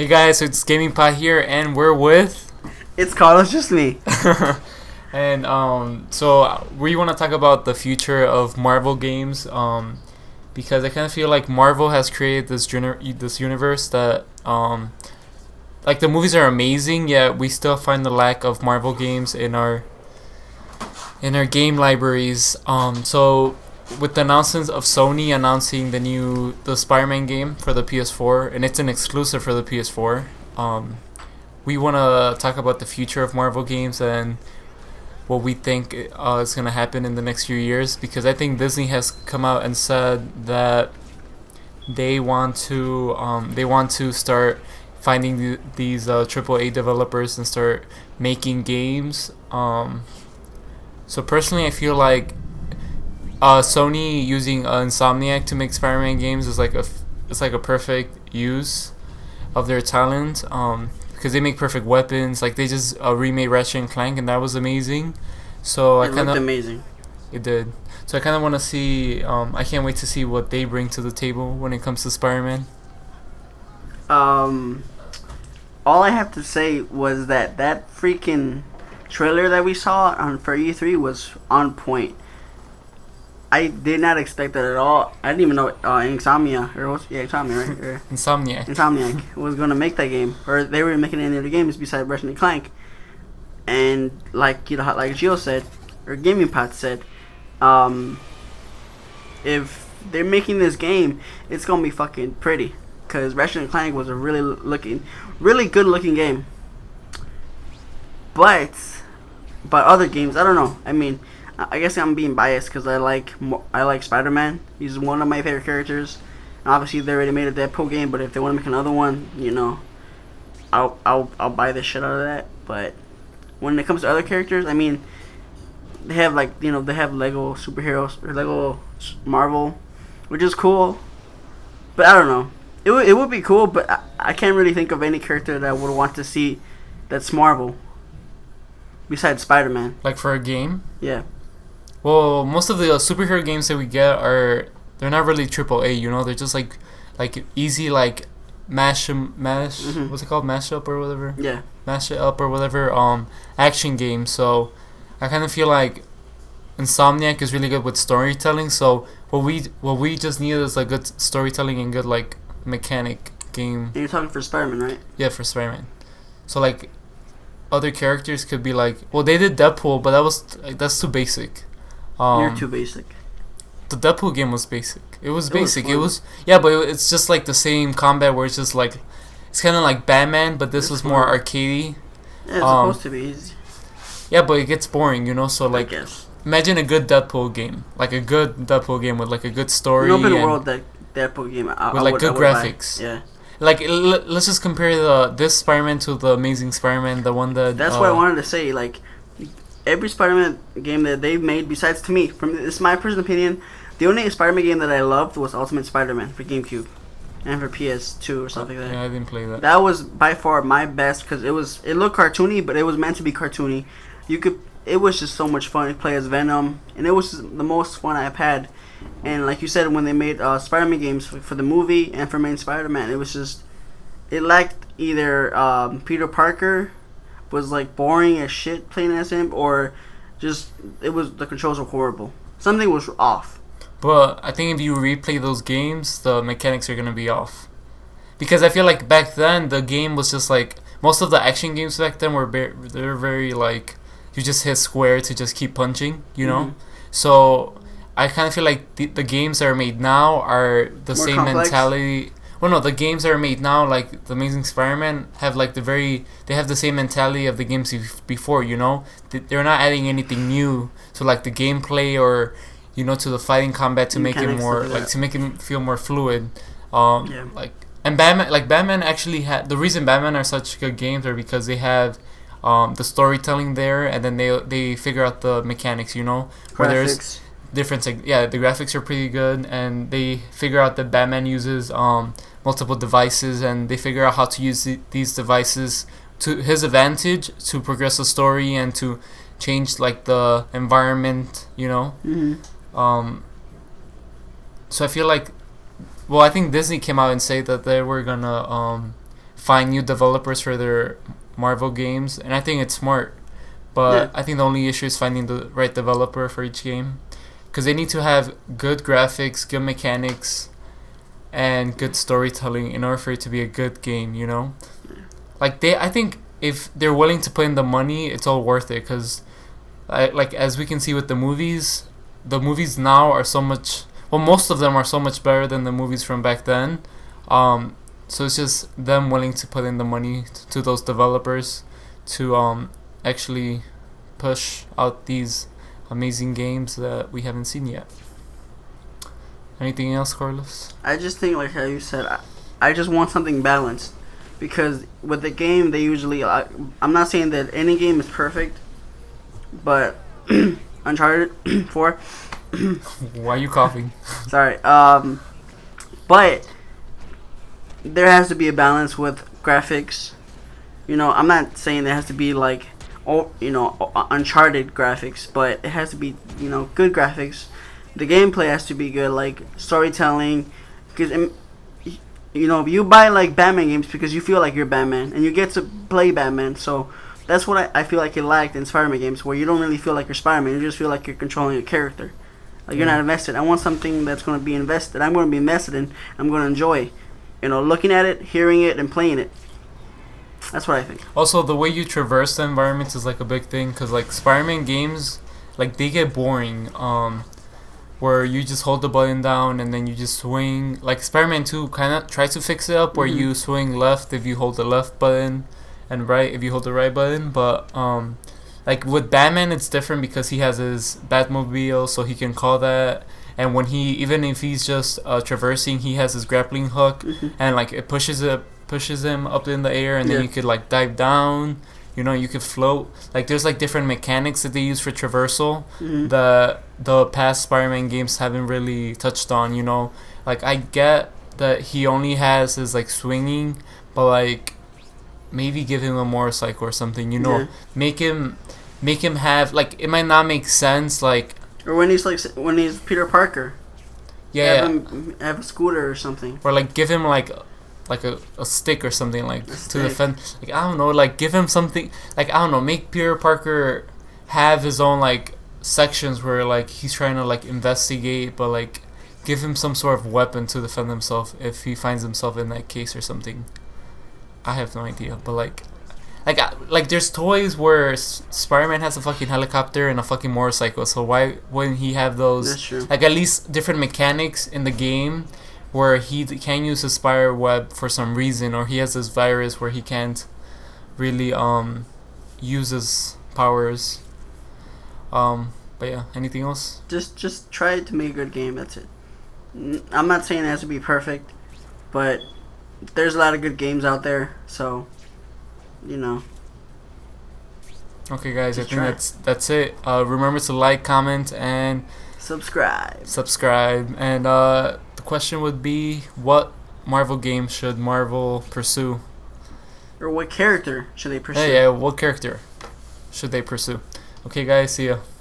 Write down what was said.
Hey guys, it's GamingPod here, and we're with ItsCarlosJustme. and so we want to talk about the future of Marvel games, because I kind of feel like Marvel has created this universe that like the movies are amazing, yet we still find the lack of Marvel games in our game libraries. So with the announcements of Sony announcing the Spider-Man game for the PS4, and it's an exclusive for the PS4, we want to talk about the future of Marvel games and what we think is going to happen in the next few years, because I think Disney has come out and said that they want to start finding these AAA developers and start making games. So personally, I feel like Sony using Insomniac to make Spider-Man games is like a perfect use of their talent, because they make perfect weapons. Like they just remade Ratchet and Clank, and that was amazing. So It looked amazing. It did. So I kind of want to see. I can't wait to see what they bring to the table when it comes to Spider-Man. All I have to say was that freaking trailer that we saw for E3 was on point. I did not expect that at all. I didn't even know Insomniac was gonna make that game, or they were making any other games besides Ratchet and Clank. And like Gio said, or GamingPod said, if they're making this game, it's gonna be fucking pretty. Cause Ratchet and Clank was a really good looking game. But other games, I don't know. I mean, I guess I'm being biased because I like Spiderman. He's one of my favorite characters. And obviously, they already made a Deadpool game, but if they want to make another one, I'll buy the shit out of that. But when it comes to other characters, I mean, they have they have Lego superheroes or Lego Marvel, which is cool. But I don't know. It would be cool, but I can't really think of any character that I would want to see that's Marvel besides Spider-Man. Like for a game? Yeah. Well, most of the superhero games that we get they're not really AAA, they're just like easy, like mash Mm-hmm. what's it called, mash up or whatever? Yeah. Mash it up or whatever, action games. So I kind of feel like Insomniac is really good with storytelling. So what we just need is like good storytelling and good like mechanic game. And you're talking for Spider-Man, right? Yeah, for Spider-Man. So like other characters could be like, well, they did Deadpool, but that's too basic. You're too basic. The Deadpool game was basic. It was basic. Fun. But it's just like the same combat where it's just like, it's kind of like Batman, but this was fun. more arcadey. Yeah, it's supposed to be easy. Yeah, but it gets boring, So like, I guess. Imagine a good Deadpool game, like a good Deadpool game with like a good story. An open world Deadpool game with good graphics. Yeah. Like let's just compare this Spider-Man to the Amazing Spider-Man, the one that. That's what I wanted to say. Like every Spider-Man game that they've made, besides to me, this is my personal opinion, the only Spider-Man game that I loved was Ultimate Spider-Man for GameCube and for PS2 or something like that. Yeah, I didn't play that. That was by far my best because it looked cartoony, but it was meant to be cartoony. It was just so much fun to play as Venom, and it was the most fun I've had. And like you said, when they made Spider-Man games for the movie and for main Spider-Man, it lacked either Peter Parker was like boring as shit playing as him, or just the controls were horrible. Something was off. But I think if you replay those games, the mechanics are gonna be off, because I feel like back then the game was just like most of the action games back then they're very like you just hit square to just keep punching, Mm-hmm. So I kind of feel like the games that are made now are the More same complex? mentality. Well, no, the games that are made now, like the Amazing Spider-Man, have like they have the same mentality of the games before. They're not adding anything new to like the gameplay or to the fighting combat to make it more like to make it feel more fluid. Yeah. And Batman actually had the reason Batman are such good games are because they have the storytelling there, and then they figure out the mechanics. Where there's different, the graphics are pretty good, and they figure out that Batman uses multiple devices, and they figure out how to use these devices to his advantage to progress the story and to change like the environment. Mm-hmm. So I feel like, well, I think Disney came out and said that they were gonna find new developers for their Marvel games, and I think it's smart. But I think the only issue is finding the right developer for each game, because they need to have good graphics, good mechanics, and good storytelling in order for it to be a good game. You know, like I think if they're willing to put in the money, it's all worth it. Because, like as we can see with the movies now are so much. Well, most of them are so much better than the movies from back then. So it's just them willing to put in the money to those developers to actually push out these amazing games that we haven't seen yet. Anything else, Carlos? I just think, like how you said, I just want something balanced. Because with the game, they usually... I'm not saying that any game is perfect, but Uncharted 4... Why are you coughing? Sorry. But there has to be a balance with graphics. You know, I'm not saying there has to be like, Uncharted graphics, but it has to be, good graphics. The gameplay has to be good, like storytelling. Because, you buy like Batman games because you feel like you're Batman and you get to play Batman. So that's what I feel like it lacked in Spider-Man games, where you don't really feel like you're Spider-Man. You just feel like you're controlling a character. Like you're not invested. I want something that's going to be invested. I'm going to be invested in. I'm going to enjoy, looking at it, hearing it, and playing it. That's what I think. Also, the way you traverse the environments is like a big thing, because like Spider-Man games, like they get boring. Where you just hold the button down and then you just swing. Like Spider-Man 2 kind of tries to fix it up, where you swing left if you hold the left button, and right if you hold the right button. But like with Batman, it's different because he has his Batmobile, so he can call that. And when even if he's just traversing, he has his grappling hook, and like it pushes him up in the air, and then you could like dive down. You could float. Like there's like different mechanics that they use for traversal that the past Spider-Man games haven't really touched on. Like I get that he only has his like swinging, but like maybe give him a motorcycle or something. Make him have, like, it might not make sense, like, or when he's Peter Parker, yeah, have a scooter or something, or like give him like a stick or something, like to defend. Like I don't know, like give him something, like I don't know, make Peter Parker have his own like sections where like he's trying to like investigate, but like give him some sort of weapon to defend himself if he finds himself in that case or something. I have no idea, but like there's toys where Spider-Man has a fucking helicopter and a fucking motorcycle, so why wouldn't he have those? That's true. Like at least different mechanics in the game where he can use his spider web for some reason, or he has this virus where he can't really use his powers. But yeah, anything else? Just try to make a good game. That's it. I'm not saying it has to be perfect, but there's a lot of good games out there, so Okay, guys, I think that's it. Remember to like, comment, and subscribe. And the question would be, what Marvel game should Marvel pursue? Or what character should they pursue? Yeah, what character should they pursue? Okay, guys, see ya.